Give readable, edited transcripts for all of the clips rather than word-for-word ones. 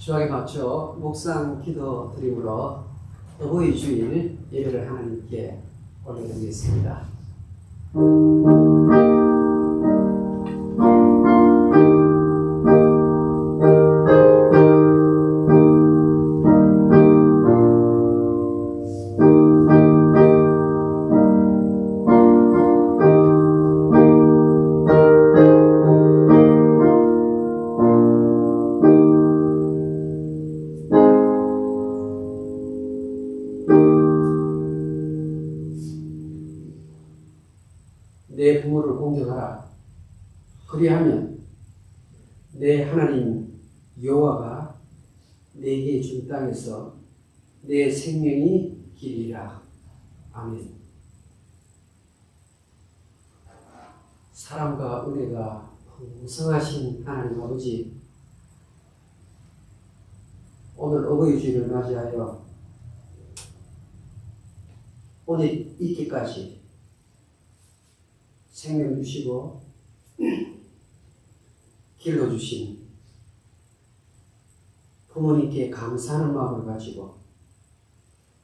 주학에 맞춰 묵상 기도 드림으로 어버이 주일 예배를 하나님께 올려드리겠습니다. 내 부모를 공경하라. 그리하면 내 하나님 여호와가 내게 준 땅에서 내 생명이 기리라. 아멘. 사랑과 은혜가 풍성하신 하나님 아버지, 오늘 어버이 주일을 맞이하여 오늘 있기까지 생명 주시고 길러주신 부모님께 감사하는 마음을 가지고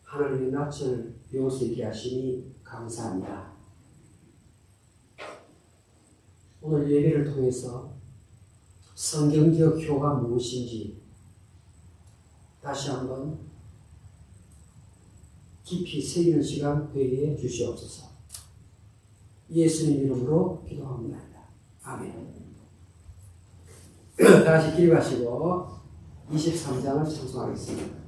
하나님의 낯을 배울 수 있게 하시니 감사합니다. 오늘 예배를 통해서 성경적 효가 무엇인지 다시 한번 깊이 새기는 시간 되게 주시옵소서. 예수님 이름으로 기도합니다. 아멘. 다시 기립하시고 23장을 찬송하겠습니다.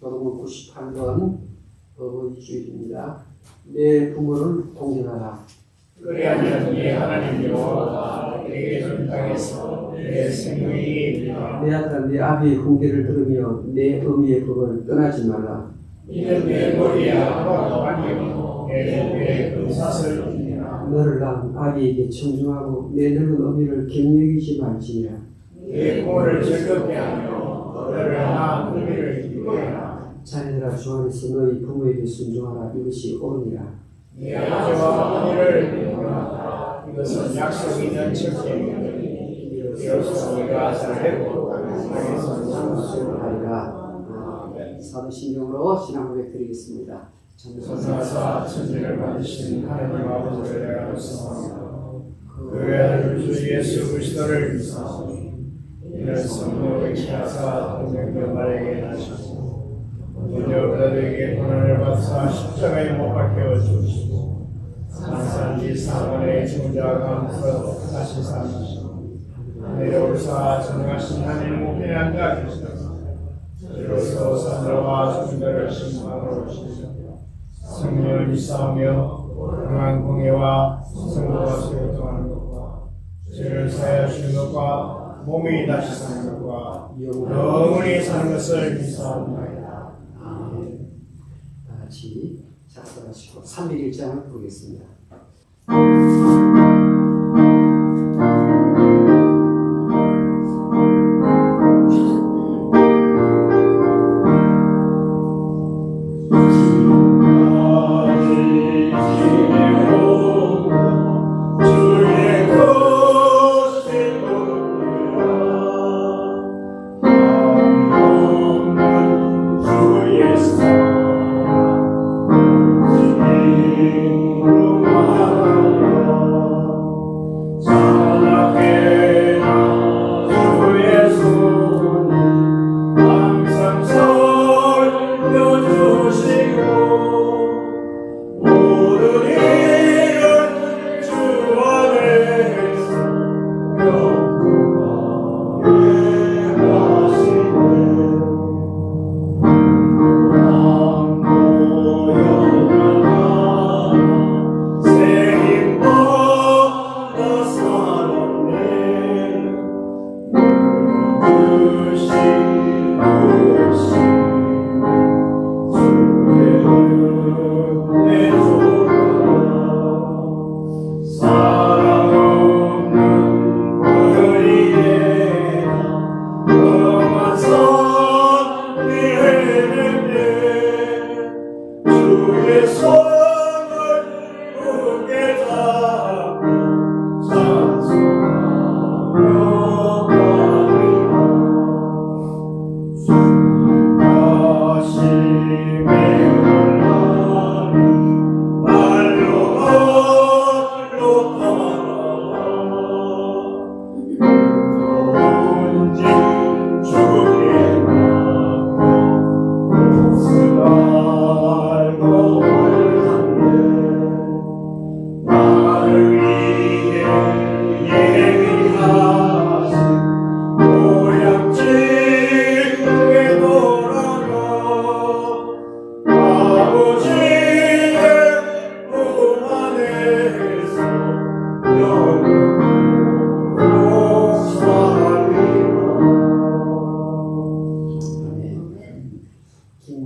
교독은 98번 어버이 주일입니다. 내 부모를 공경하라. 그리하면 내 하나님 여호와가 내게 준 땅에서 내 생명이 기리라. 내 아들아, 내 아비의 훈계를 들으며 내 어미의 법을 떠나지 말라. 이는 내 머리에 하나도 아니요 내 목에 금사슬 뿐이라. 너를 낳은 아비에게 청중하고 내 늙은 어미를 경력이지 말지니라. 내 부모를 즐겁게 하며 너를 낳은 어미를 기뻐해라. 자녀들아, 주 안에서 너희 부모에게 순종하라. 이것이 옳으니라. 네 아버지와 어머니를 공경하라. 이것은 약속 있는 책임이니 이로써 네가 잘되고 땅에서 장수를 하리라. 사도신경으로 신앙 고백 드리겠습니다. 전사사 천지를 만드신 하나님 아버지를 내가 믿사오며 그의 아들 주 예수 그리스도를 믿사오니 이는 성령을 취하사 동정녀마리아에게 나시고 먼저 그들에게 고난을 받사 십자가에 못 박혀 죽으시고 산산지 사관의 중자 감서 다시 사시고 내려오사 전능하신 하나님 우편에 앉아 계시다가 이로써 산자와 죽은자를 심판하러 오시며 성령을 믿사오며 강한 공예와 성도가 소유통하는 것과 죄를 사하여 주는 것과 몸이 다시 사는 것과 영원히 사는 것을 믿사옵나이다. 같이 작사하시고 301장을 부르겠습니다.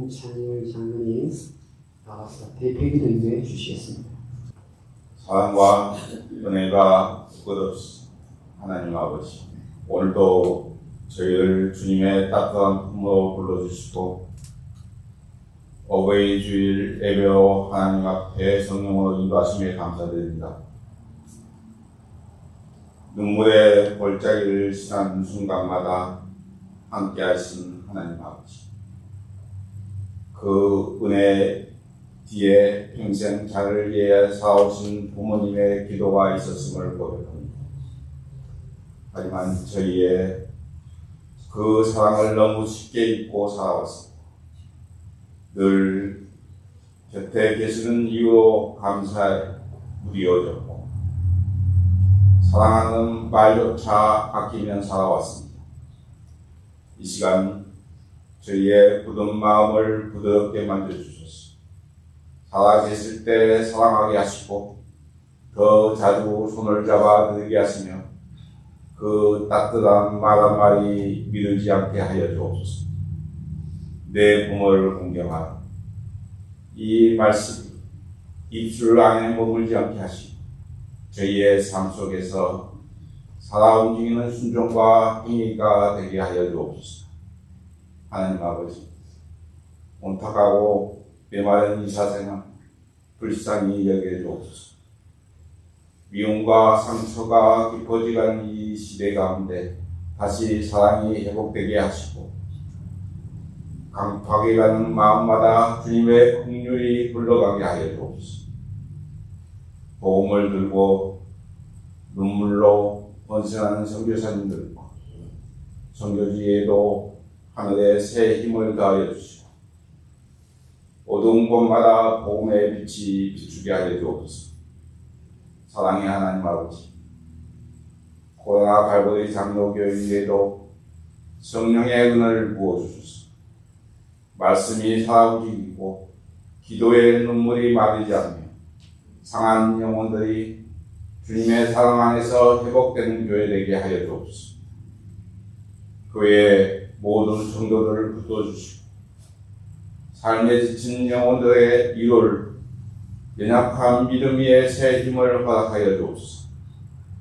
김찬일 장로님 나와서 대표기도 인도해 주시겠습니다. 사랑과 은혜가 끝없이 하나님 아버지, 오늘도 저희를 주님의 따뜻한 품으로 불러주시고 어버이 주일 예배로 하나님 앞에 성령으로 인도하심에 감사드립니다. 눈물의 골짜기를 지나는 순간마다 함께 하신 하나님 아버지, 그 은혜 뒤에 평생 저를 위해 사오신 부모님의 기도가 있었음을 고백합니다. 하지만 저희의 그 사랑을 너무 쉽게 잊고 살아왔습니다. 늘 곁에 계시는 이유로 감사에 무디어졌고 사랑하는 말조차 아끼며 살아왔습니다. 이 시간 저희의 굳은 마음을 부드럽게 만져주셔서 살아계실 때 사랑하게 하시고 더 자주 손을 잡아 들게 하시며 그 따뜻한 말 한마디 미루지 않게 하여 주옵소서. 내 부모를 공경하라. 이 말씀이 입술 안에 머물지 않게 하시고 저희의 삶 속에서 살아 움직이는 순종과 행위가 되게 하여 주옵소서. 하나님 아버지, 온탁하고 메마른 이 사생활 불쌍히 여겨 주옵소서. 미움과 상처가 깊어지는 이 시대 가운데 다시 사랑이 회복되게 하시고 강팍해 가는 마음마다 주님의 긍휼이 흘러가게 하여 주옵소서. 복음을 들고 눈물로 헌신하는 선교사님들과 선교지에도 하늘의 새 힘을 다하여 주시고 어두운 곳마다 복음의 빛이 비추게 하여 주옵소서. 사랑의 하나님 아버지, 코로나 갈보리 장로교회에도 성령의 은혜를 부어주소서. 말씀이 살아 움직이고 기도의 눈물이 마르지 않으며 상한 영혼들이 주님의 사랑 안에서 회복되는 교회 되게 하여 주옵소서. 교회의 모든 성도들을 붙들어주시고 삶에 지친 영혼들의 위로를, 연약한 믿음 위에 새 힘을 허락하여 주옵소서.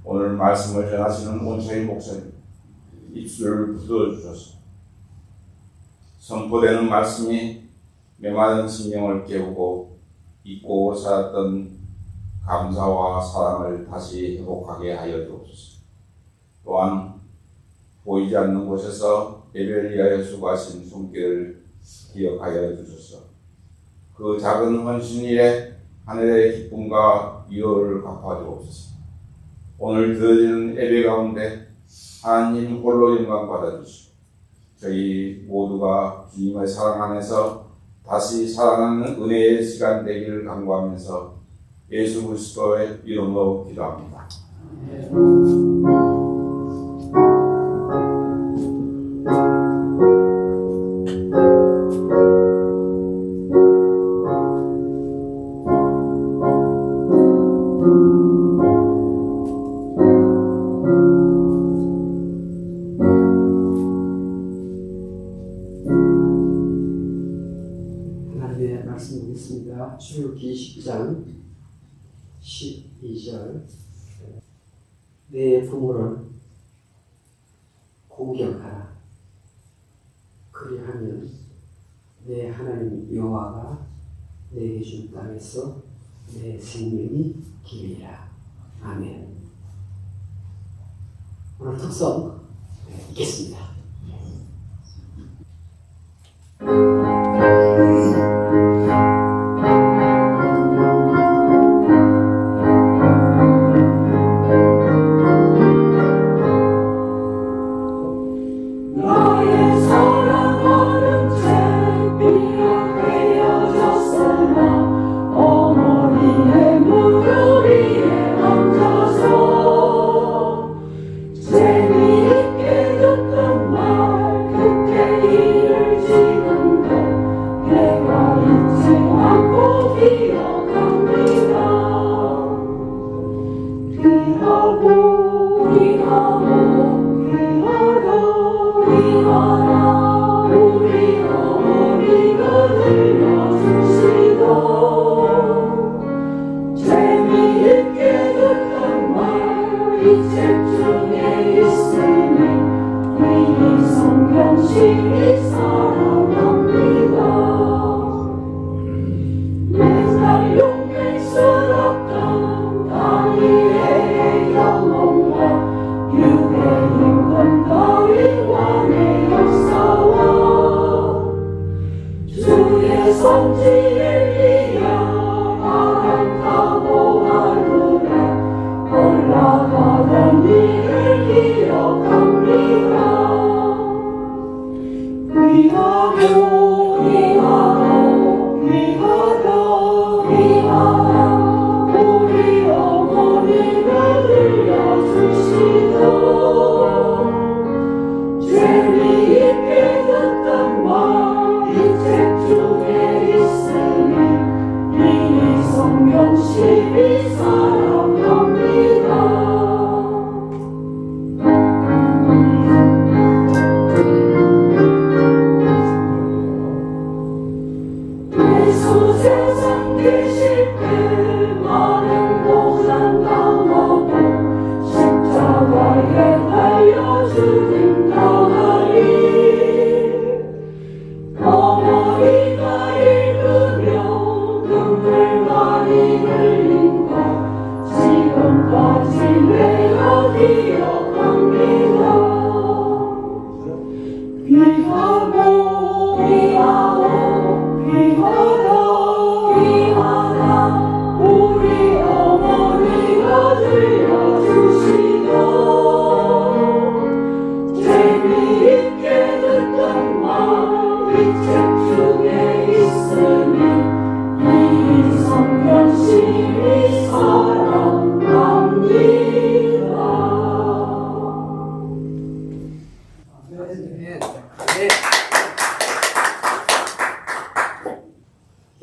오늘 말씀을 전하시는 온차희 목사님 입술을 붙들어주셔서 선포되는 말씀이 메마른 심령을 깨우고 잊고 살았던 감사와 사랑을 다시 회복하게 하여 주옵소서. 또한 보이지 않는 곳에서 예배를 위하여 수고하신 손길을 기억하여 주소서. 그 작은 헌신일에 하늘의 기쁨과 위로를 갚아 주옵소서. 오늘 드려지는 예배 가운데 하나님 홀로 영광 받아주시고 저희 모두가 주님의 사랑 안에서 다시 살아나는 은혜의 시간 되기를 간구하면서 예수 그리스도의 이름으로 기도합니다. 하나님의 말씀 보겠습니다. 출애굽기 10장 12절. 내 부모를 공경하라. 그리하면 내 하나님 여호와가 내게 준 땅에서 내 생명이 기리라. 아멘. 오늘 특성 읽겠습니다.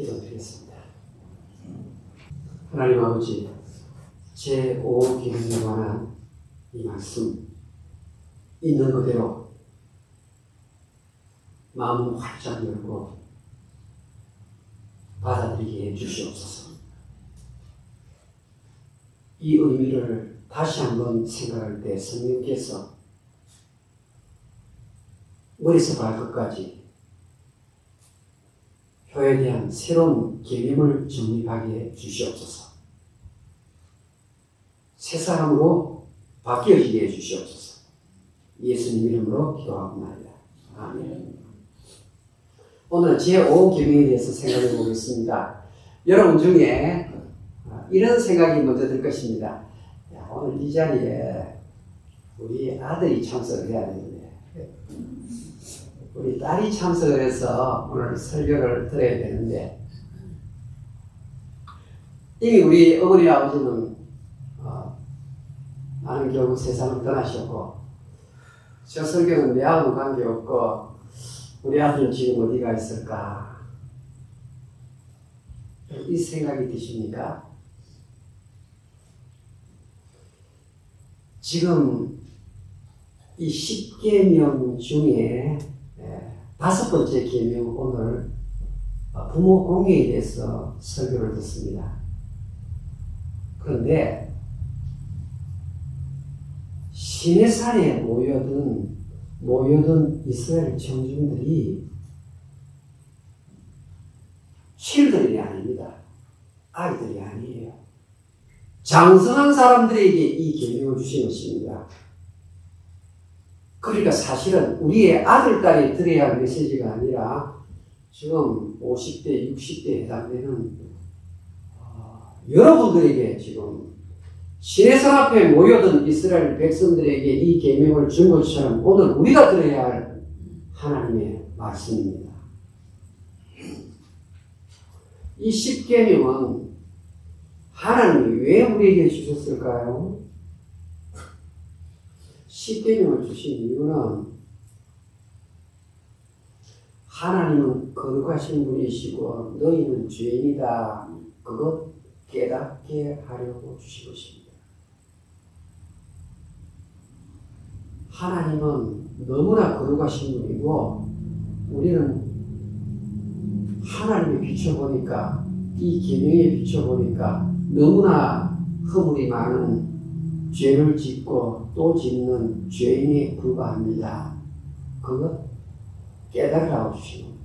기도드리겠습니다. 하나님 아버지, 제5기능에 관한 이 말씀 있는 그대로 마음을 활짝 열고 받아들이게 해 주시옵소서. 이 의미를 다시 한번 생각할 때 성령께서 머리에서 발끝까지 표에 대한 새로운 개념을 정립하게 해 주시옵소서. 새 사람으로 바뀌어지게 해 주시옵소서. 예수님 이름으로 기도하옵나이다. 아멘. 오늘 제5계명에 대해서 생각해 보겠습니다. 여러분 중에 이런 생각이 먼저 들 것입니다. 야, 오늘 이 자리에 우리 아들이 참석을 해야 되는데 우리 딸이 참석을 해서 오늘 설교를 들어야 되는데 이미 우리 어머니 아버지는 나는 결국 세상을 떠나셨고 저 설교는 내하고는 관계없고 우리 아들은 지금 어디가 있을까? 이 생각이 드십니까? 지금 이 10계명 중에 5번째 계명 오늘 부모 공경에 대해서 설교를 듣습니다. 그런데 시내산에 모여든 이스라엘 청중들이 칠들이 아닙니다. 아이들이 아니에요. 장성한 사람들에게 이 계명을 주신 것입니다. 그러니까 사실은 우리의 아들, 딸이 들어야 할 메시지가 아니라 지금 50대, 60대에 해당되는 여러분들에게 지금 시내산 앞에 모여든 이스라엘 백성들에게 이 계명을 준 것처럼 오늘 우리가 들어야 할 하나님의 말씀입니다. 이 10계명은 하나님이 왜 우리에게 주셨을까요? 10계명을 주신 이유는 하나님은 거룩하신 분이시고 너희는 죄인이다. 그것 깨닫게 하려고 주신 것입니다. 하나님은 너무나 거룩하신 분이고 우리는 하나님에 비춰보니까 이 계명에 비춰보니까 너무나 허물이 많은 죄를 짓고 또 짓는 죄인에 불과합니다. 그것 깨달으라고 주신 겁니다.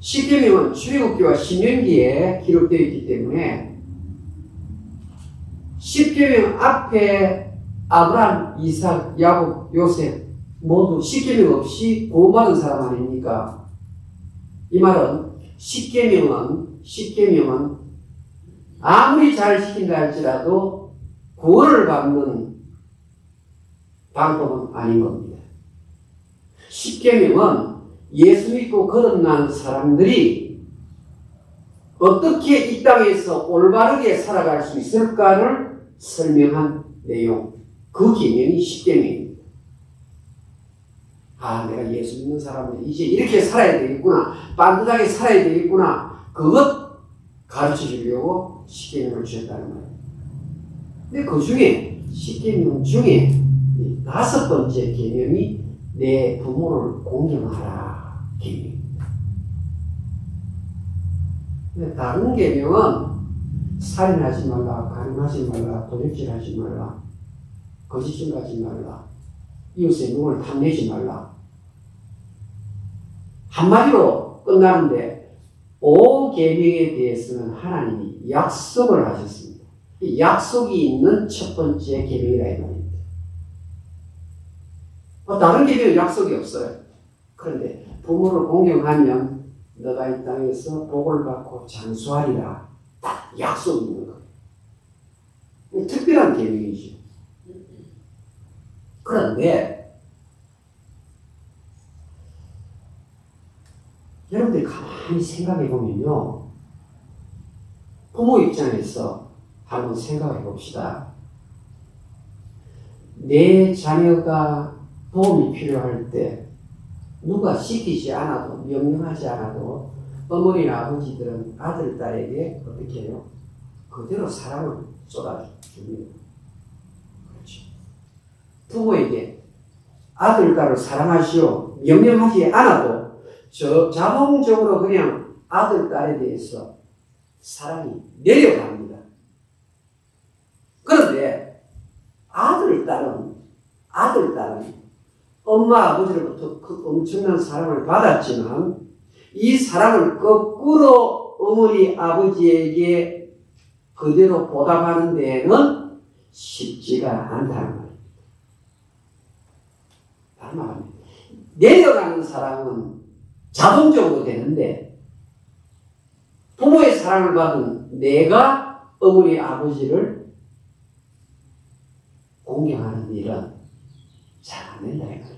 10계명은 출애굽기와 신명기에 기록되어 있기 때문에 10계명 앞에 아브라함, 이삭, 야곱, 요셉 모두 10계명 없이 구원받은 사람 아닙니까? 이 말은 10계명은 아무리 잘 지킨다 할지라도 구원을 받는 방법은 아닌 겁니다. 10계명은 예수 믿고 거듭난 사람들이 어떻게 이 땅에서 올바르게 살아갈 수 있을까를 설명한 내용, 그 계명이 10계명입니다. 아, 내가 예수 믿는 사람은 이제 이렇게 살아야 되겠구나, 반듯하게 살아야 되겠구나, 그것 가르쳐 주려고 10계명을 주셨다는 거예요. 근데 그 중에 10계명 중에 5번째 계명이 내 부모를 공경하라 계명입니다. 다른 계명은 살인하지 말라, 간음하지 말라, 도둑질하지 말라, 거짓말하지 말라, 이웃의 눈을 탐내지 말라. 한마디로 끝나는데 5계명에 대해서는 하나님이 약속을 하셨습니다. 이 약속이 있는 첫 번째 계명이라 이 말입니다. 다른 계명은 약속이 없어요. 그런데 부모를 공경하면 너가 이 땅에서 복을 받고 장수하리라. 딱 약속이 있는 거예요. 특별한 계명이죠. 그런데 여러분들이 가만히 생각해 보면요, 부모 입장에서 한번 생각해 봅시다. 내 자녀가 도움이 필요할 때 누가 시키지 않아도, 명령하지 않아도 어머니나 아버지들은 아들, 딸에게 어떻게 해요? 그대로 사랑을 쏟아줍니다. 그렇죠. 부모에게 아들, 딸을 사랑하시오 명령하지 않아도 자동적으로 그냥 아들, 딸에 대해서 사랑이 내려갑니다. 그런데 아들, 딸은 엄마, 아버지로부터 그 엄청난 사랑을 받았지만 이 사랑을 거꾸로 어머니, 아버지에게 그대로 보답하는 데에는 쉽지가 않다는 말입니다. 다른 말은 내려가는 사랑은 자동적으로 되는데 부모의 사랑을 받은 내가 어머니, 아버지를 공경하는 일은 잘 안 된다 이 말입니다.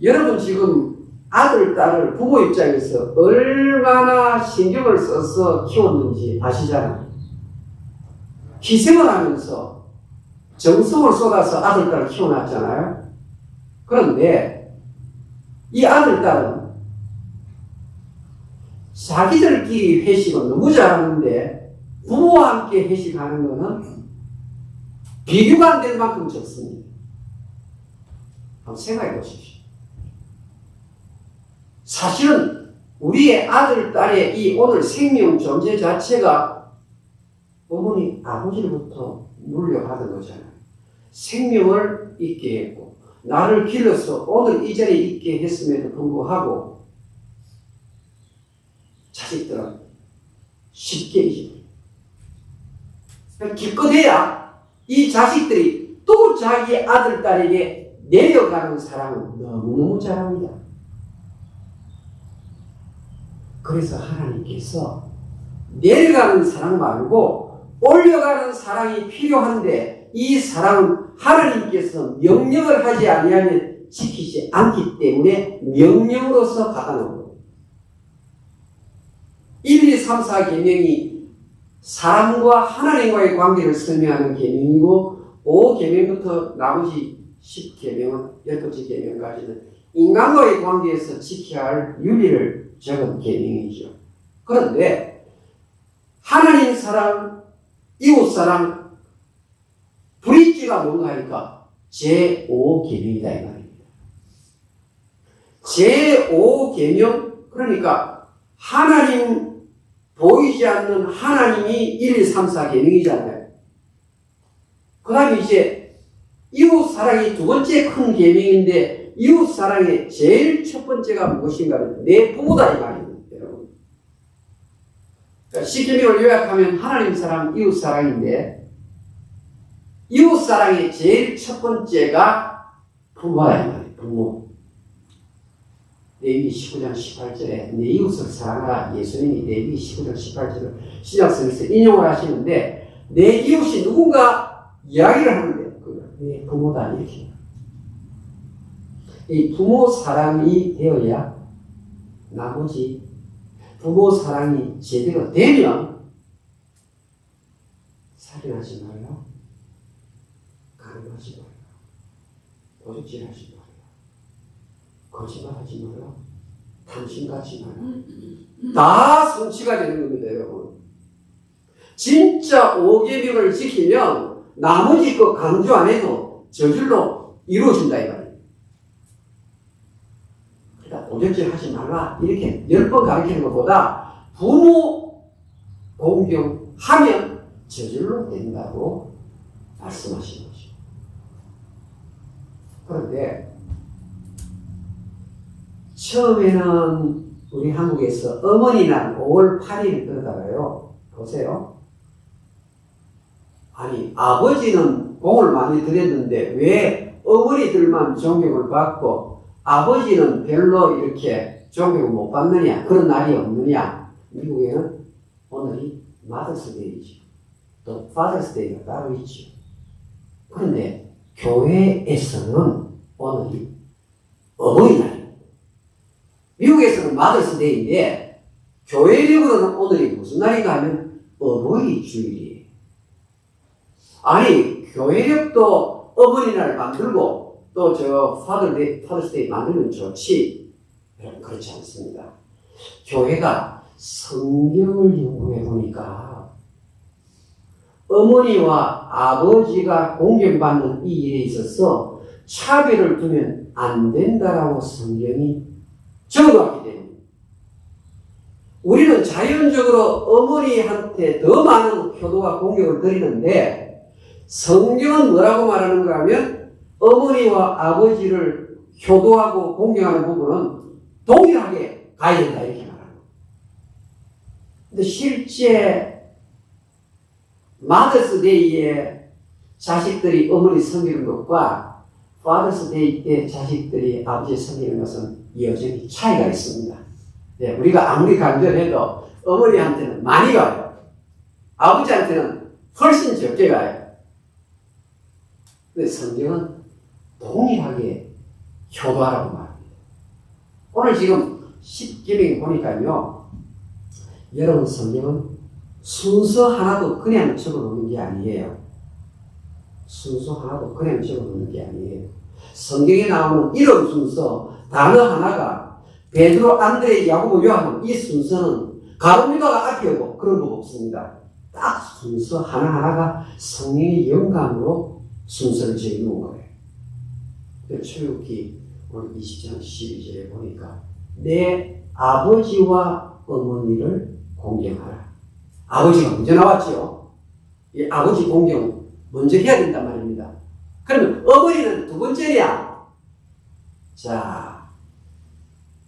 여러분 지금 아들, 딸을 부모 입장에서 얼마나 신경을 써서 키웠는지 아시잖아요. 희생을 하면서 정성을 쏟아서 아들, 딸을 키워놨잖아요. 그런데 이 아들, 딸은 자기들끼리 회식은 너무 잘하는데 부모와 함께 회식하는 것은 비교가 안 될 만큼 적습니다. 한번 생각해 보십시오. 사실은 우리의 아들, 딸의 이 오늘 생명 존재 자체가 어머니, 아버지로부터 물려받은 거잖아요. 생명을 있게 했고 나를 길러서 오늘 이 자리에 있게 했음에도 불구하고 자식들은 쉽게 잊어버려요. 기껏해야 이 자식들이 또 자기 아들, 딸에게 내려가는 사랑은 너무너무 잘합니다. 그래서 하나님께서 내려가는 사랑 말고 올려가는 사랑이 필요한데 이 사랑은 하나님께서 명령을 하지 아니하면 지키지 않기 때문에 명령으로서 받아놓은 거예요. 1, 2, 3, 4 계명이 사람과 하나님과의 관계를 설명하는 계명이고 5 계명부터 나머지 10 계명은 10번째 계명까지는 인간과의 관계에서 지켜야 할 윤리를 적은 계명이죠. 그런데 하나님 사랑, 이웃 사랑, 브릿지가 뭔가 하니까 제5 계명이다 이 말입니다. 제5 계명, 그러니까 하나님 보이지 않는 하나님이 1, 2, 3, 4 계명이잖아요. 그 다음에 이제 이웃 사랑이 두 번째 큰 계명인데 이웃 사랑의 제일 첫 번째가 무엇인가는 내 부모다 이 말입니다. 여러분. 그러니까 10계명을 요약하면 하나님 사랑, 이웃 사랑인데 이웃 사랑의 제일 첫 번째가 부모다 이 말이에요. 부모. 레위기 19장 18절에 내 이웃을 사랑하라. 예수님이 레위기 19장 18절을 신약성에서 인용을 하시는데 내 이웃이 누군가 이야기를 하는데 내 부모다 이렇게. 이 부모 사랑이 되어야 나머지 부모 사랑이 제대로 되면 살인하지 말라, 가늠하지 말라, 도둑질하지 말라, 거짓말하지 마라, 탐심하지 마라. 다 성취가 되는 겁니다, 여러분. 진짜 5계명을 지키면 나머지 거 강조 안 해도 저절로 이루어진다 이 말이에요. 그러니까 도적질 하지 말라 이렇게 10번 가르치는 것보다 부모 공경하면 저절로 된다고 말씀하신 거죠. 그런데 처음에는 우리 한국에서 어머니날 5월 8일을 그러다가요. 보세요. 아니 아버지는 공을 많이 들였는데 왜 어머니들만 존경을 받고 아버지는 별로 이렇게 존경을 못 받느냐, 그런 날이 없느냐. 미국에는 오늘이 마더스데이죠. 또 파더스데이가 따로 있죠. 그런데 교회에서는 오늘이 어버이날입니다. 미국에서는 마더스데이인데 교회력으로는 오늘이 무슨 날인가 하면 어버이 주일이에요. 아니 교회력도 어버이날 만들고 또 저 파더스데이 만들면 좋지. 그렇지 않습니다. 교회가 성경을 연구해 보니까 어머니와 아버지가 공경받는 이 일에 있어서 차별을 두면 안 된다라고 성경이 적어놨기 때문에 우리는 자연적으로 어머니한테 더 많은 효도와 공격을 드리는데 성경은 뭐라고 말하는가 하면 어머니와 아버지를 효도하고 공경하는 부분은 동일하게 가야 된다 이렇게 말합니다. 근데 실제 마더스데이에 자식들이 어머니 섬기는 것과 파더스데이 때 자식들이 아버지 섬기는 것은 여전히 차이가 있습니다. 네, 우리가 아무리 간절해도 어머니한테는 많이 가요. 아버지한테는 훨씬 적게 가요. 근데 성경은 동일하게 효도하라고 말합니다. 오늘 지금 10계명 보니까요. 여러분 성경은 순서 하나도 그냥 적어놓는 게 아니에요. 순서 하나도 그냥 적어놓는 게 아니에요. 성경에 나오는 이름 순서, 단어 하나가 베드로, 안드레, 야고보, 요한 이 순서는 가룟유다가 앞에 오고 그런 거 없습니다. 딱 순서 하나하나가 성령의 영감으로 순서를 정해놓은 거예요. 출애굽기 오늘 20장 12절에 보니까 내 아버지와 어머니를 공경하라. 아버지가 먼저 나왔죠. 이 아버지 공경 먼저 해야 된단 말입니다. 그러면 어머니는 두 번째냐? 자,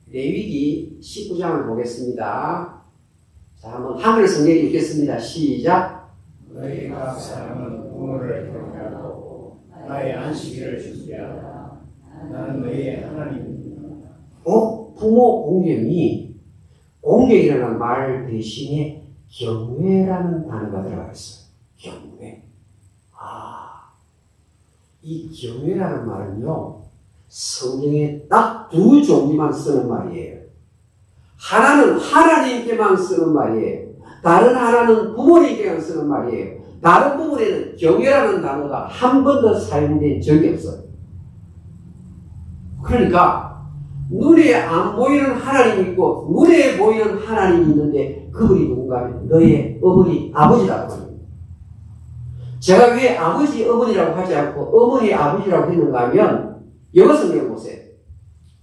레위기 19장을 보겠습니다. 자, 한번 한글 성경 읽겠습니다. 시작. 너희 각 사람은 부모를 경외하고 나의 안식일을 준비하라. 나는 너희의 하나님이니라. 부모 공경이라는 말 대신에 경외라는 단어가 들어가 있어요. 경외. 이 경외라는 말은요, 성경에 딱 두 종류만 쓰는 말이에요. 하나는 하나님께만 쓰는 말이에요. 다른 하나는 부모님께만 쓰는 말이에요. 다른 부분에는 경외라는 단어가 한 번도 사용된 적이 없어요. 그러니까 눈에 안 보이는 하나님이 있고 눈에 보이는 하나님이 있는데 그분이 누군가 하면 너의 어머니, 아버지라고 합니다. 제가 왜 아버지, 어머니라고 하지 않고 어머니, 아버지라고 했는가 하면 영어 성경 보세요.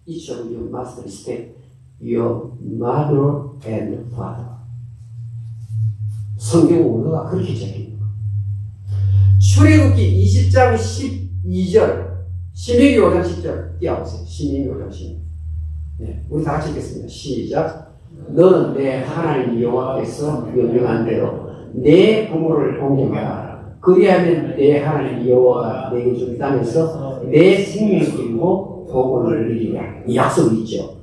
Each of you must respect your mother and father. 성경 원어가 그렇게 적혀있는 거예요. 출애굽기 20장 12절, 신명기 5장 10절 띄워보세요. 신명기 5장 10절. 네, 우리 다 같이 읽겠습니다. 시작. 너는 내 하나님 여호와께서 명령한 대로 내 부모를 공경하라. 그리하면 내 하나님 여호와가 내게 준 땅에서 내 생명을 기르고 복을 누리리라. 이 약속이 있죠.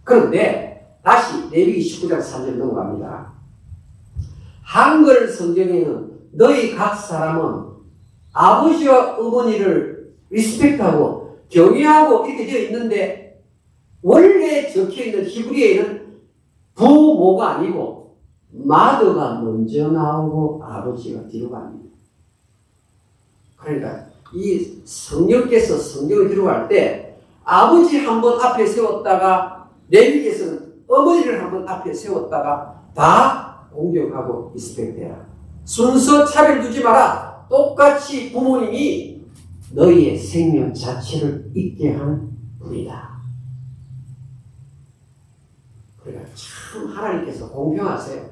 그런데 다시 레위기 19장 3절 넘어갑니다. 한글 성경에는 너희 각 사람은 아버지와 어머니를 리스펙트하고 경외하고 이렇게 되어 있는데 원래 적혀있는 히브리어에는 부모가 아니고 마더가 먼저 나오고 아버지가 뒤로 갑니다. 그러니까 이 성령께서 성경을 들어갈 때 아버지 한 번 앞에 세웠다가 레위기에서는 어머니를 한 번 앞에 세웠다가 다 공경하고 리스펙트해라. 순서 차별 두지 마라. 똑같이 부모님이 너희의 생명 자체를 있게 한 분이다. 그러니까 참 하나님께서 공평하세요.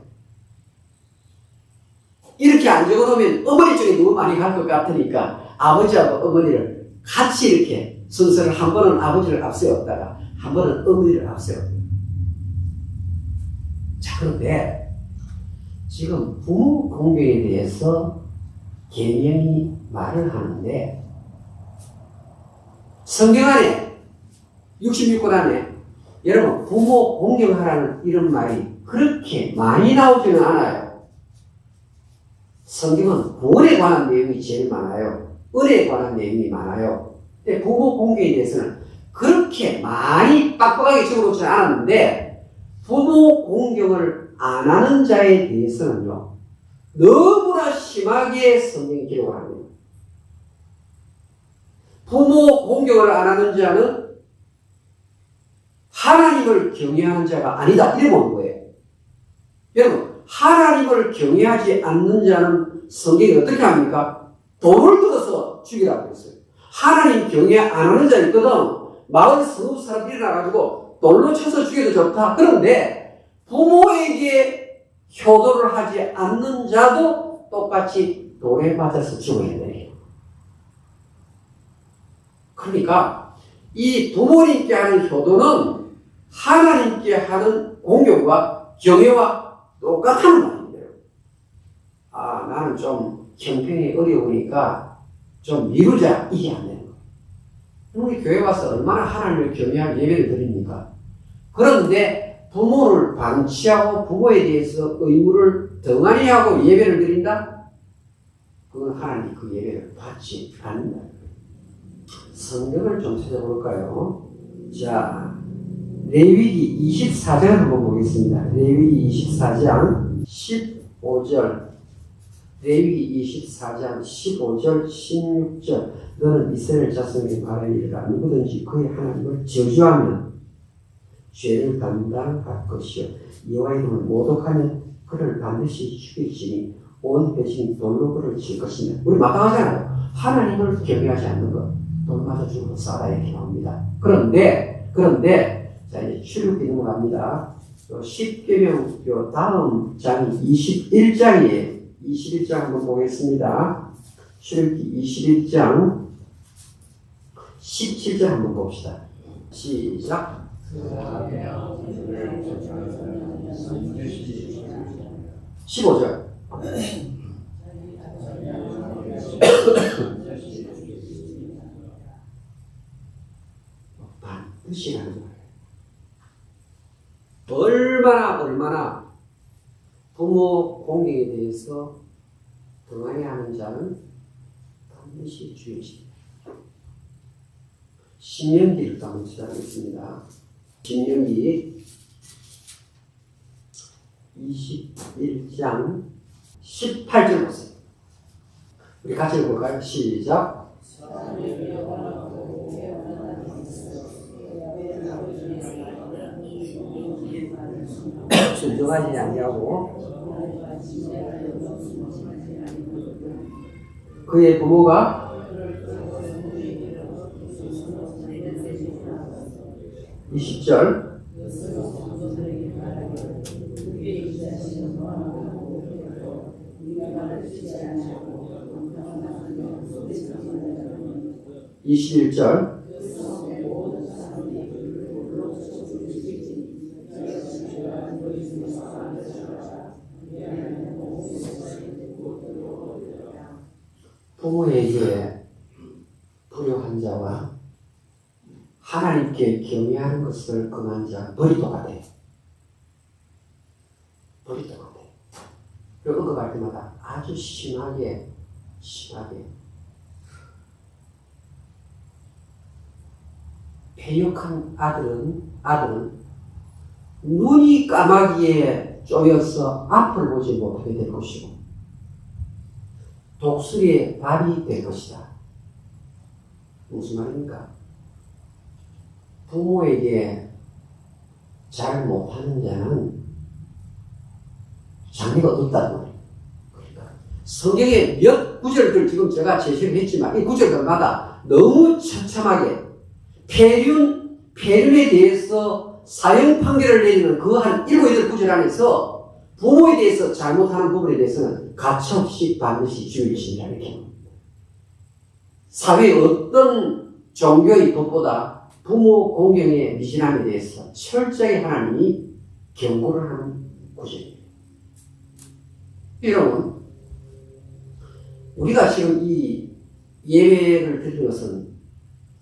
이렇게 안 적어놓으면 어머니 쪽에 너무 많이 갈 것 같으니까 아버지하고 어머니를 같이 이렇게 순서를 한 번은 아버지를 앞세웠다가 한 번은 어머니를 앞세웠다. 자, 그런데 지금 부모 공경에 대해서 계명이 말을 하는데 성경 안에 66권 안에 여러분 부모 공경하라는 이런 말이 그렇게 많이 나오지는 않아요. 성경은 구원에 관한 내용이 제일 많아요. 은혜에 관한 내용이 많아요. 근데 부모 공경에 대해서는 그렇게 많이 빡빡하게 적어놓지 않았는데 부모 공경을 안 하는 자에 대해서는요 너무나 심하게 성경이 기록을 합니다. 부모 공경을 안 하는 자는 하나님을 경외하는 자가 아니다 이래 보는 거예요. 여러분 하나님을 경외하지 않는 자는 성경이 어떻게 합니까? 돌을 들어서 죽이라고 했어요. 하나님 경외 안 하는 자 있거든. 마을 성읍 사람들이 나가지고 돌로 쳐서 죽여도 좋다. 그런데 부모에게 효도를 하지 않는 자도 똑같이 돌에 맞아서 죽어야 돼요. 그러니까 이 부모님께 하는 효도는 하나님께 하는 공경과 경외와 똑같다는 말인데요. 아, 나는 좀 형편이 어려우니까 좀 미루자, 이게 안 되는 거예요. 우리 교회 와서 얼마나 하나님을 경외할 예배를 드립니까? 그런데 부모를 방치하고 부모에 대해서 의무를 덩하니 하고 예배를 드린다? 그건 하나님 그 예배를 받지 않는다. 성경을 좀 찾아볼까요? 자, 레위기 24장 한번 보겠습니다. 레위기 24장 15절. 레위기 24장 15절 16절. 너는 이스라엘 자손에게 말하리라. 누구든지 그의 하나님을 저주하면 죄를 담당할 것이요 여호와 이름을 모독하면 그를 반드시 죽일지니 온 회중이 돌로 그를 칠 것이며. 우리 마땅하잖아요. 하나님을 경외하지 않는 것 돌 맞아 죽어도 싸다 이렇게 나옵니다. 그런데 자 이제 출애굽기 넘어갑니다. 요 10계명 요 다음 장이 21장이에요. 21장 한번 보겠습니다. 출애굽기 21장 17절 한번 봅시다. 시작. 15절. 반드시 하는 거예요. 얼마나 부모 공경에 대해서 등한히 하는 자는 반드시 주의십니다. 신명기를 또 한번 찾아보겠습니다. 신명기 21장 18절 보세요. 우리 같이 읽어볼까요? 시작. 순종하지 아니하고 그의 부모가 20절 21절 부모에게 불효한 자와 하나님께 경외하는 것을 금한 자 벌이 똑같아요. 벌이 똑같아요. 그리고 언급할 때마다 아주 심하게 패역한 아들은 눈이 까마귀에 쪼여서 앞을 보지 못하게 될 것이고 독수리의 발이 될 것이다. 무슨 말입니까? 부모에게 잘 못하는 자는 장래가 없다는 말이에요. 그러니까 성경의 몇 구절들 지금 제가 제시를 했지만 이 구절들마다 너무 처참하게 폐륜에 대해서 사형 판결을 내리는 그 한 7, 8구절 안에서 부모에 대해서 잘못하는 부분에 대해서는 가차없이 반드시 주의하신다 이렇게 합니다. 사회의 어떤 종교의 법보다 부모 공경의 미신함에 대해서 철저히 하나님이 경고를 하는 구절입니다. 여러분, 우리가 지금 이 예배를 드리는 것은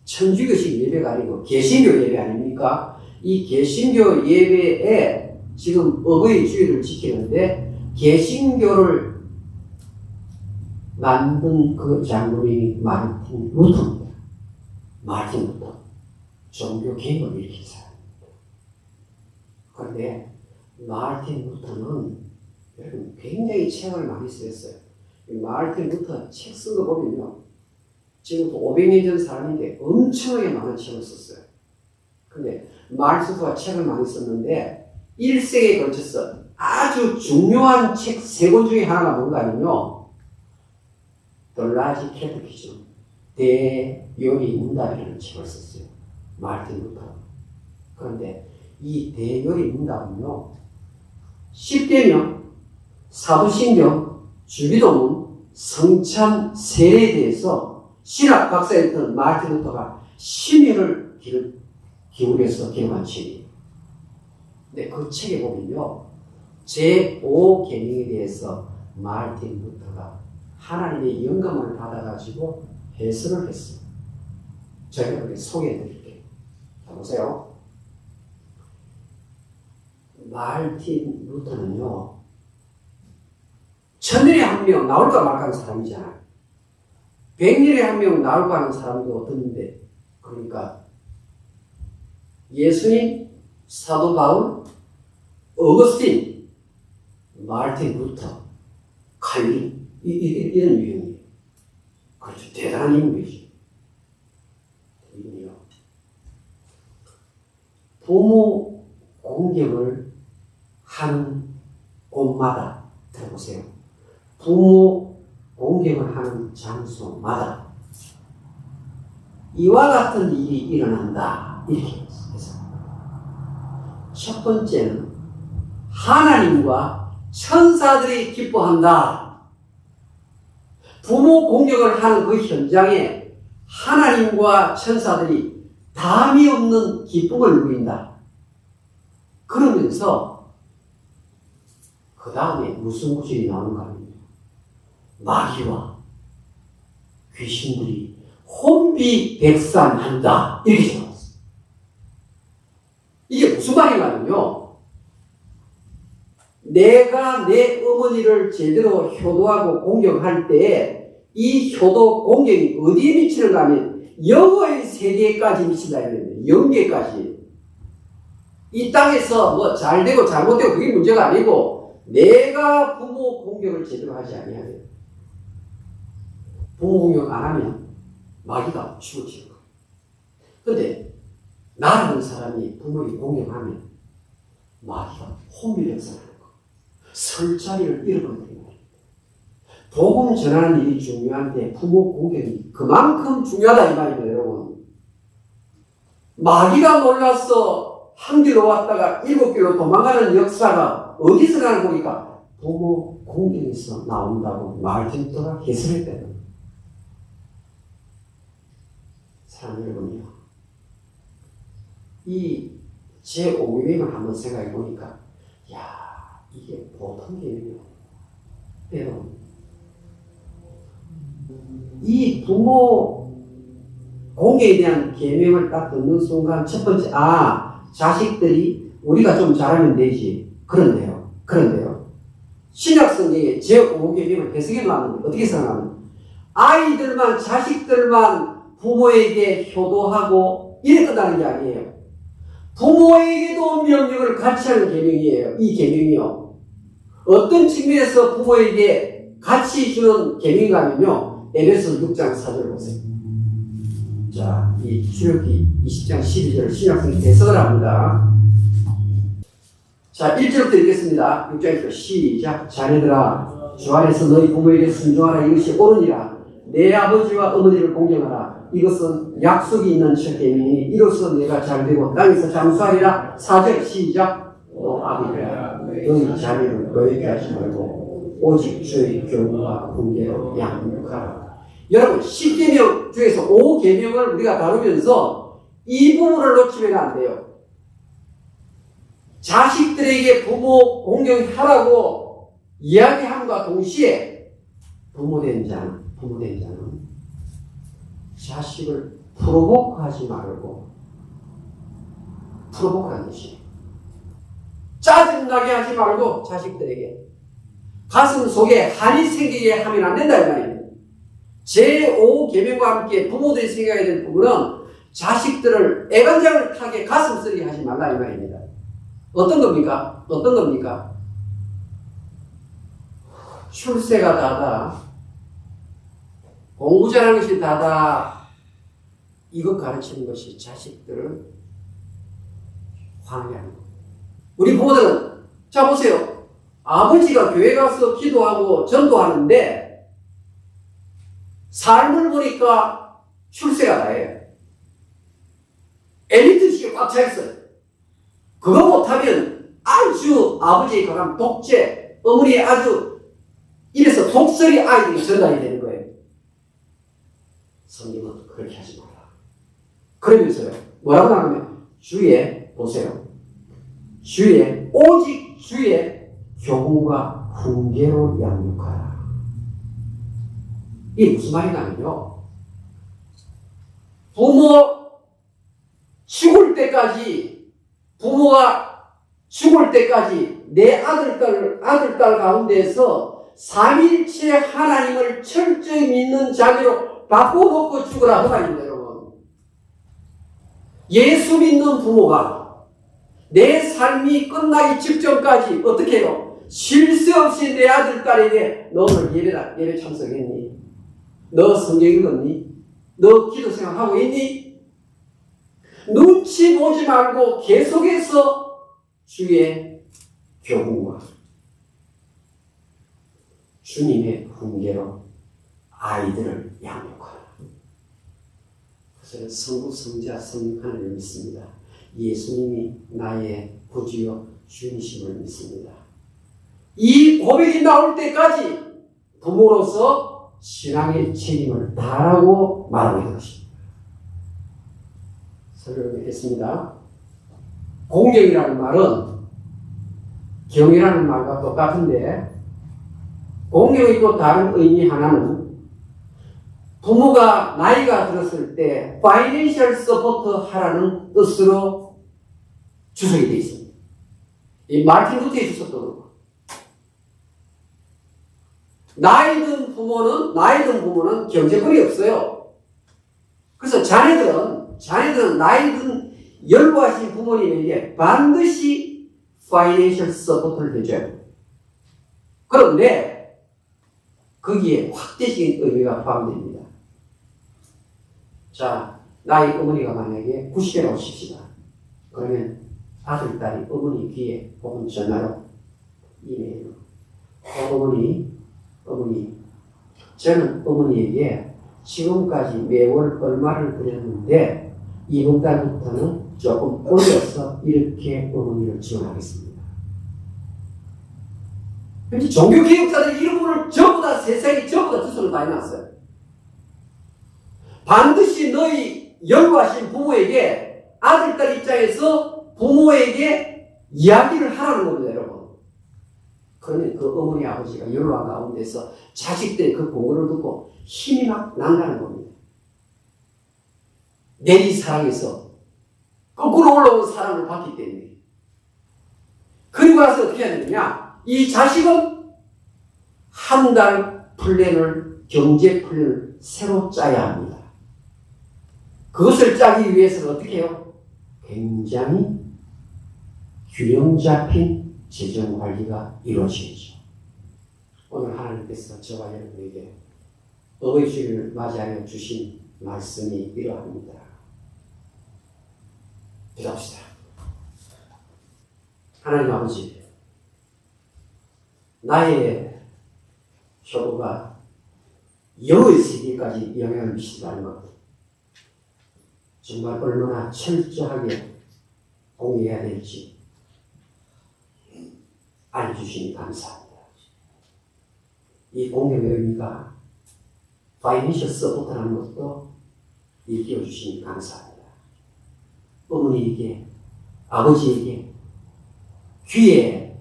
천주교식 예배가 아니고 개신교 예배 아닙니까? 이 개신교 예배에 지금 어버이 주일을 지키는데 개신교를 만든 그 장로님이 마르틴 루터입니다. 마르틴 루터. 종교 개혁을 일으킨 사람입니다. 그런데 마르틴 루터는 여러분 굉장히 책을 많이 썼어요. 마르틴 루터 책 쓴 거 보면요. 지금부터 500년 전 사람인데 엄청나게 많은 책을 썼어요. 근데 마르티노가 책을 많이 썼는데 1세기에 걸쳐서 아주 중요한 책 3권 중에 하나가 뭔가 하면요. The Large Catechism, 대요리 문답이라는 책을 썼어요. 마르틴 루터. 그런데 이 대요리 문답은요. 십계명, 사도신경, 주기도문, 성찬, 세례에 대해서 신학 박사였던 마르틴 루터가 심혈을 기울여서 기록한 책이에요. 근데 그 책에 보면요, 제5계명에 대해서 마르틴 루터가 하나님의 영감을 받아가지고 해설을 했어요. 저희가 그렇게 소개해드릴게요. 자, 보세요. 마르틴 루터는요, 천년에 한 명 나올까 말까 하는 사람이잖아요. 100년에 한 명 나올까 하는 사람도 없는데, 그러니까 예수님, 사도 바울, 어거스틴, 마르틴 루터, 칼빈, 이런 유형이에요. 그렇죠. 대단한 인물이죠. 이분이요. 부모 공경을 하는 곳마다, 들어보세요. 부모 공경을 하는 장소마다 이와 같은 일이 일어난다. 이렇게 해서 첫 번째는 하나님과 천사들이 기뻐한다. 부모 공경을 하는 그 현장에 하나님과 천사들이 담이 없는 기쁨을 누린다. 그러면서 그 다음에 무슨 구절이 나오는가 하면 마귀와 귀신들이 혼비백산한다. 이렇게 나왔어요. 이게 무슨 말이냐면요, 내가 내 어머니를 제대로 효도하고 공경할 때에 이 효도 공경이 어디에 미치는가 하면 영어의 세계까지 미친다. 영계까지. 이 땅에서 뭐 잘되고 잘못되고 그게 문제가 아니고 내가 부모 공경을 제대로 하지 아니하면, 부모 공경 안 하면 마귀가 죽어지는 거예요. 근데 나라는 사람이 부모에게 공경하면 마귀가 혼비백산하는 거예요. 설 자리를 잃어버리는 거예요. 복음 전하는 일이 중요한데 부모 공경이 그만큼 중요하다 이 말이에요, 여러분. 마귀가 놀라서 한 길로 왔다가 7길로 도망가는 역사가 어디서 나는 거니까 부모 공경에서 나온다고 마르틴 루터가 해설했다는 거예요. 사랑 여러분이요, 이 제5계명을 한번 생각해 보니까, 야, 이게 보통 계명이요. 여러분, 이 부모 공경에 대한 계명을 딱 듣는 순간 첫 번째, 자식들이 우리가 좀 잘하면 되지. 그런데요. 신약성경에 제5계명을 해석해 놨는데 어떻게 생각하면 아이들만, 자식들만 부모에게 효도하고 이래 끝나는 게 아니에요. 부모에게도 명령을 같이 하는 계명이에요. 이 계명이요. 어떤 측면에서 부모에게 같이 주는 계명인가 하면요, 에베소 6장 4절을 보세요. 자, 이 출애굽기 20장 12절을 신약성경 해석을 합니다. 자, 1절부터 읽겠습니다. 6장에서 시작. 자녀들아, 주 안에서 너희 부모에게 순종하라. 이것이 옳으니라. 내 아버지와 어머니를 공경하라. 이것은 약속이 있는 첫 계명이니 이로써 내가 잘되고 땅에서 장수하리라. 4절 시작. 또 아비라, 너희 자녀를 너에게 하지 말고 오직 주의 교훈과 훈계로 양육하라. 여러분, 10계명 중에서 5계명을 우리가 다루면서 이 부분을 놓치면 안 돼요. 자식들에게 부모 공경하라고 이야기함과 동시에 부모된 자는 자식을 프로보크하지 말고, 프로보크라는 뜻이에요. 짜증나게 하지 말고 자식들에게 가슴 속에 한이 생기게 하면 안 된다 이 말이에요. 제5계명과 함께 부모들이 생각해야 될 부분은 자식들을 애간장을 타게 가슴 쓰리게 하지 말라 이 말입니다. 어떤 겁니까? 출세가 다다, 공부 잘하는 것이 다다, 이것 가르치는 것이 자식들을 화나게 하는 겁니다. 우리 부모들은, 자 보세요. 아버지가 교회 가서 기도하고 전도하는데 삶을 보니까 출세가 다예요. 엘리트식이 꽉 차 있어요. 그거 못하면 아주 아버지의 강한 독재, 어머니의 아주 입에서 독설이 아이들이 전달이 되는 거예요. 성경은 그렇게 하지 마라. 그러면서요, 뭐라고 나오면 주의, 보세요. 주의, 오직 주의 교훈과 훈계로 양육하라. 이게 무슨 말이냐면요, 부모가 죽을 때까지 내 아들, 딸 가운데에서 삼일체 하나님을 철저히 믿는 자기로 바꿔놓고 죽으라 하다니까, 여러분. 예수 믿는 부모가 내 삶이 끝나기 직전까지 어떻게 해요? 쉴 새 없이 내 아들, 딸에게 너 오늘 예배 참석했니? 너 성경 읽었니? 너 기도 생활하고 있니? 눈치 보지 말고 계속해서 주의 교훈과 주님의 훈계로 아이들을 양육하라. 그래서 성부, 성자, 성령 하나님을 믿습니다. 예수님이 나의 구주요 주님이심을 믿습니다. 이 고백이 나올 때까지 부모로서 신앙의 책임을 다하라고 말하고 있는 것입니다. 설교를 맺겠습니다. 공경이라는 말은 경이라는 말과 똑같은데, 공경의 또 다른 의미 하나는 부모가 나이가 들었을 때 파이낸셜 서포트 하라는 뜻으로 주석이 되어 있습니다. 이 마르틴 루터의 주석도 그렇고, 나이 든 부모는 경제권이 없어요. 그래서 자녀들은 나이 든 연로하신 부모님에게 반드시 파이낸셜 서포트를 해줘요. 그런데 거기에 확대적인 의미가 포함됩니다. 자, 나의 어머니가 만약에 90이라고 칩시다. 그러면 아들, 딸이 어머니 귀에 혹은 전화로, 이메일로, 어머니, 저는 어머니에게 지금까지 매월 얼마를 드렸는데 이번 달부터는 조금 올려서 이렇게 어머니를 지원하겠습니다. 종교개혁자들 이런 분을 전부 다 세상에 전부 다 주소를 다 해놨어요. 반드시 너희 연구하신 부모에게, 아들, 딸 입장에서 부모에게 이야기를 하라는 겁니다, 여러분. 그러면 그 어머니, 아버지가 연로한 가운데서 자식들의 그 공부를 듣고 힘이 막 난다는 겁니다. 내리사랑에서 거꾸로 올라온 사랑을 받기 때문에. 그리고 나서 어떻게 해야 되느냐? 이 자식은 한 달 플랜을, 경제 플랜을 새로 짜야 합니다. 그것을 짜기 위해서는 어떻게 해요? 굉장히 균형 잡힌 재정 관리가 이루어지죠. 오늘 하나님께서 저와 여러분에게 어버이 주일을 맞이하여 주신 말씀이 이러합니다. 기도합시다. 하나님 아버지, 나의 효도가 여의 세계까지 영향을 미친다는 것, 정말 얼마나 철저하게 공유해야 될지 알려주시니 감사합니다. 이 공경의 의미가 파이낸셜 서포트라는 것도 일깨워주시니 감사합니다. 어머니에게, 아버지에게 귀에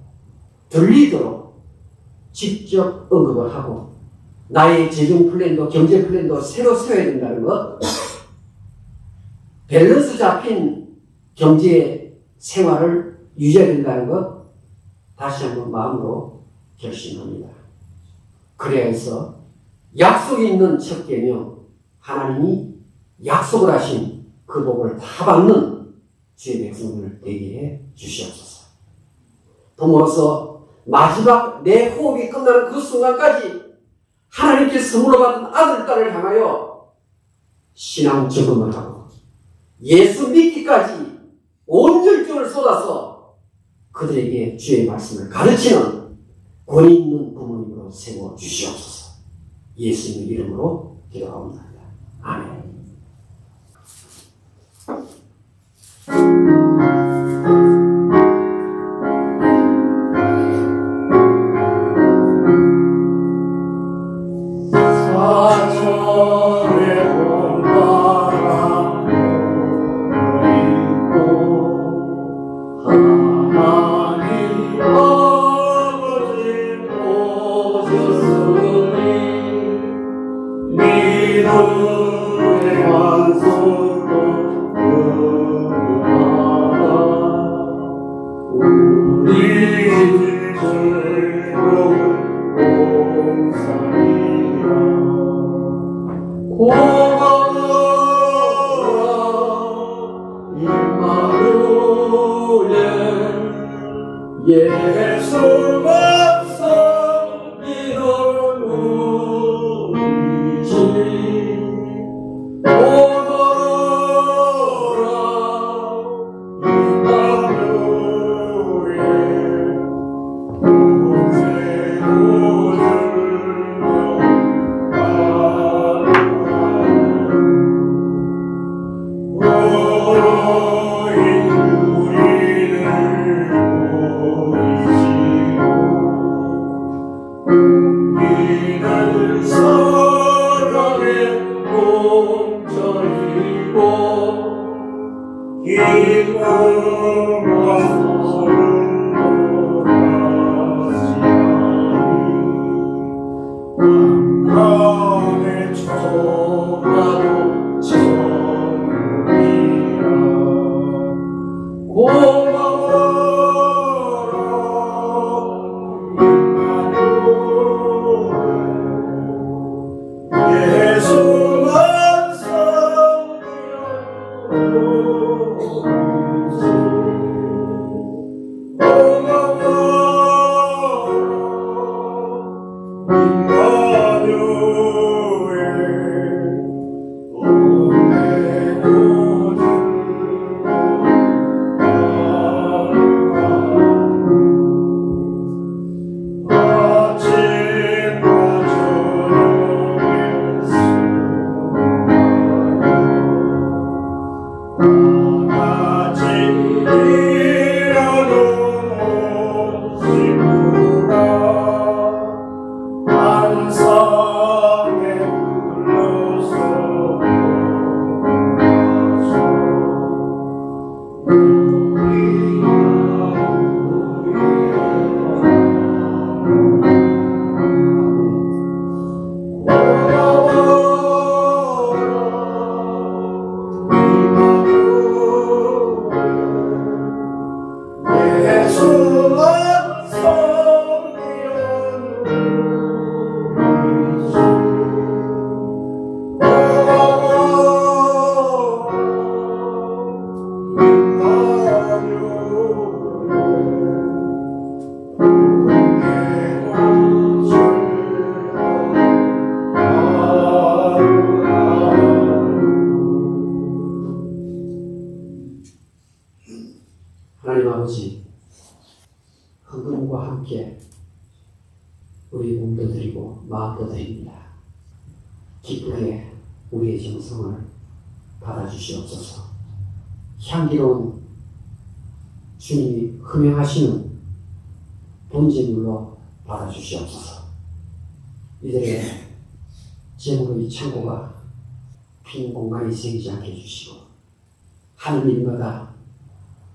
들리도록 직접 언급을 하고 나의 재정 플랜도, 경제 플랜도 새로 세워야 된다는 것, 밸런스 잡힌 경제 생활을 유지해야 된다는 것, 다시 한번 마음으로 결심합니다. 그래야 해서 약속이 있는 첫 계명, 하나님이 약속을 하신 그 복을 다 받는 주의 백성들을 되게 해 주시옵소서. 부모로서 마지막 내 호흡이 끝나는 그 순간까지 하나님께 선물로 받은 아들, 딸을 향하여 신앙 적응을 하고 예수 믿기까지 온 열정을 쏟아서 그들에게 주의 말씀을 가르치는 권위 있는 부모님으로 세워 주시옵소서. 예수님의 이름으로 기도합니다. 아멘. 예수만 섬기는 우리 집 오너라 임마누엘 하나님 아버지, 헌금과 함께 우리 몸도 드리고 마음도 드립니다. 기쁘게 우리의 정성을 받아주시옵소서. 향기로운 주님이 흠양하시는 본제물로 받아주시옵소서. 이들의 제물의 창고가 빈 공간이 생기지 않게 해주시고 하는 일마다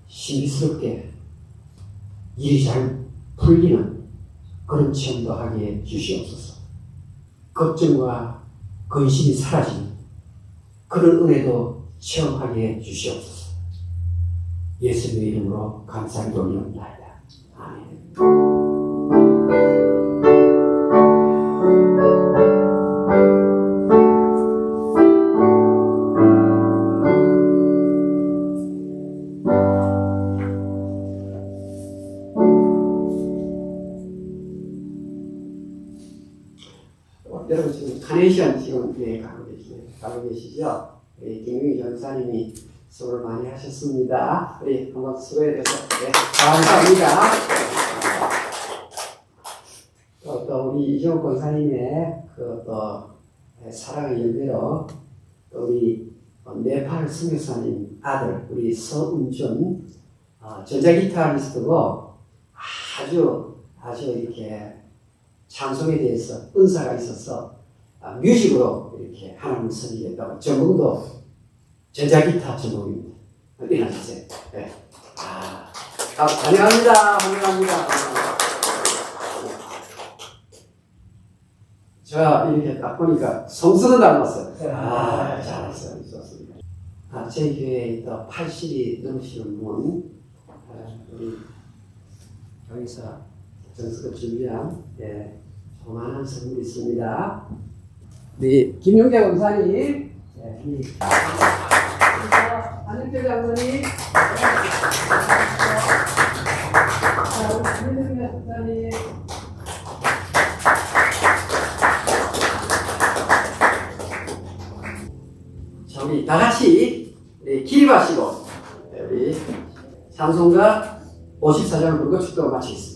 신비스럽게 일이 잘 풀리는 그런 체험도 하게 해 주시옵소서. 걱정과 근심이 사라지는 그런 은혜도 체험하게 해 주시옵소서. 예수님의 이름으로 감사를 올려옵나이다. 아멘. 여러분 지금 카네이션 지금 가고 계시죠? 우리 김용희 전사님이 수고를 많이 하셨습니다. 우리 한번 수고해 주셔서 감사합니다. 또 우리 이종욱 권사님의 또 사랑의 열매로 또 우리 네팔 선교사님 아들 우리 서은준 전자기타리스트고 아주 이렇게 찬송에 대해서 은사가 있어서 뮤직으로 이렇게 하나님을 섬기겠다고 전공도 전자기타 전공입니다. 일어나주세요. 네. 환영합니다. 제가 이렇게 딱 보니까 성수는 닮았어요. 잘했어요. 좋습니다. 제 교회에 또 80이 넘으시는 분, 우리 여기서 정수가 준비한 조만한 선물이 있습니다. 우리 김용재 권사님, 안녕교 장로님. 자, 우리 김민정 목사님. 자, 우리 다 같이 기립하시고 우리 찬송가 54장을 부르고 축도를 마치겠습니다.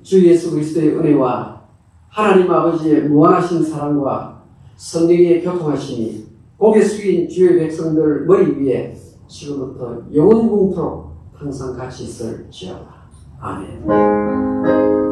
주 예수 그리스도의 은혜와 하나님 아버지의 무한하신 사랑과 성령의 교통하심이 고개 숙인 주의 백성들 머리 위에 지금부터 영원공토록 항상 같이 있을지어다. 아멘.